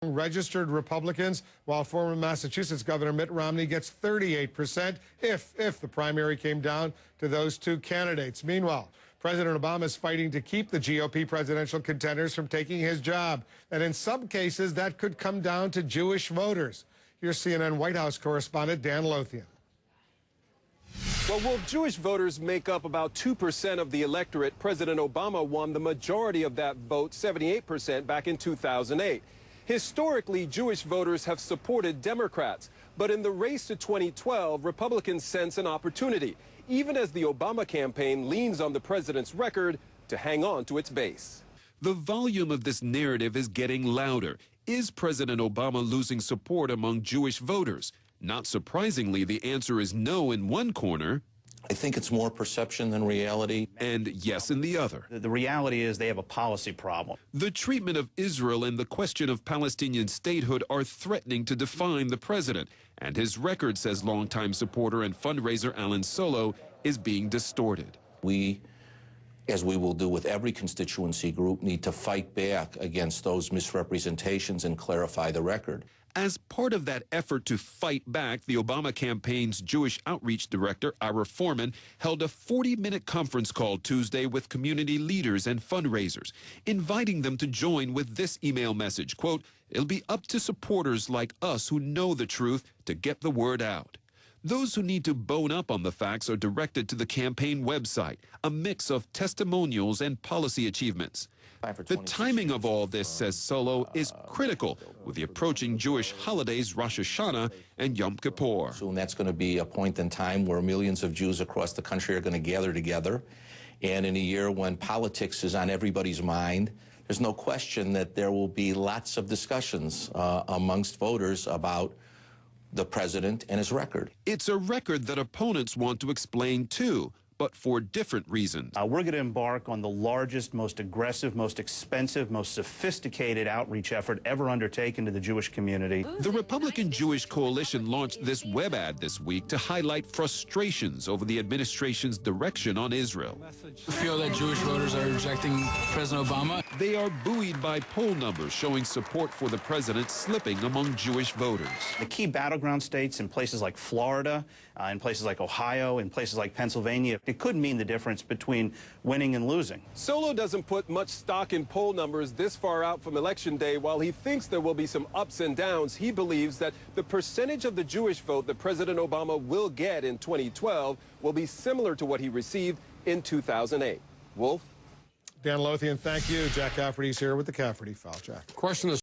Registered Republicans, while former Massachusetts Governor Mitt Romney gets 38% if the primary came down to those two candidates. Meanwhile, President Obama is fighting to keep the GOP presidential contenders from taking his job. And in some cases, that could come down to Jewish voters. Here's CNN White House correspondent Dan Lothian. Well, Wolf, Jewish voters make up about 2% of the electorate. President Obama won the majority of that vote, 78%, back in 2008. Historically, Jewish voters have supported Democrats, but in the race to 2012, Republicans sense an opportunity, even as the Obama campaign leans on the president's record to hang on to its base. The volume of this narrative is getting louder. Is President Obama losing support among Jewish voters? Not surprisingly, the answer is no in one corner. I think it's more perception than reality. And yes in the other. The reality is they have a policy problem. The treatment of Israel and the question of Palestinian statehood are threatening to define the president. And his record, says longtime supporter and fundraiser Alan Solo, is being distorted. We, as we will do with every constituency group, need to fight back against those misrepresentations and clarify the record. As part of that effort to fight back, the Obama campaign's Jewish outreach director, Ira Foreman, held a 40-minute conference call Tuesday with community leaders and fundraisers, inviting them to join with this email message, quote, "It'll be up to supporters like us who know the truth to get the word out." Those who need to bone up on the facts are directed to the campaign website, a mix of testimonials and policy achievements. The timing of all this, says Solo, is critical with the approaching Jewish holidays Rosh Hashanah and Yom Kippur. Soon that's going to be a point in time where millions of Jews across the country are going to gather together. And in a year when politics is on everybody's mind, there's no question that there will be lots of discussions amongst voters about the president and his record. It's a record that opponents want to explain too, but for different reasons. We're going to embark on the largest, most aggressive, most expensive, most sophisticated outreach effort ever undertaken to the Jewish community. The Republican Jewish Coalition launched this web ad this week to highlight frustrations over the administration's direction on Israel. I feel that Jewish voters are rejecting President Obama. They are buoyed by poll numbers showing support for the president slipping among Jewish voters. The key battleground states in places like Florida, in places like Ohio, in places like Pennsylvania, it could mean the difference between winning and losing. Solo doesn't put much stock in poll numbers this far out from Election Day. While he thinks there will be some ups and downs, he believes that the percentage of the Jewish vote that President Obama will get in 2012 will be similar to what he received in 2008. Wolf? Dan Lothian, thank you. Jack Cafferty's here with the Cafferty File. Jack. Question is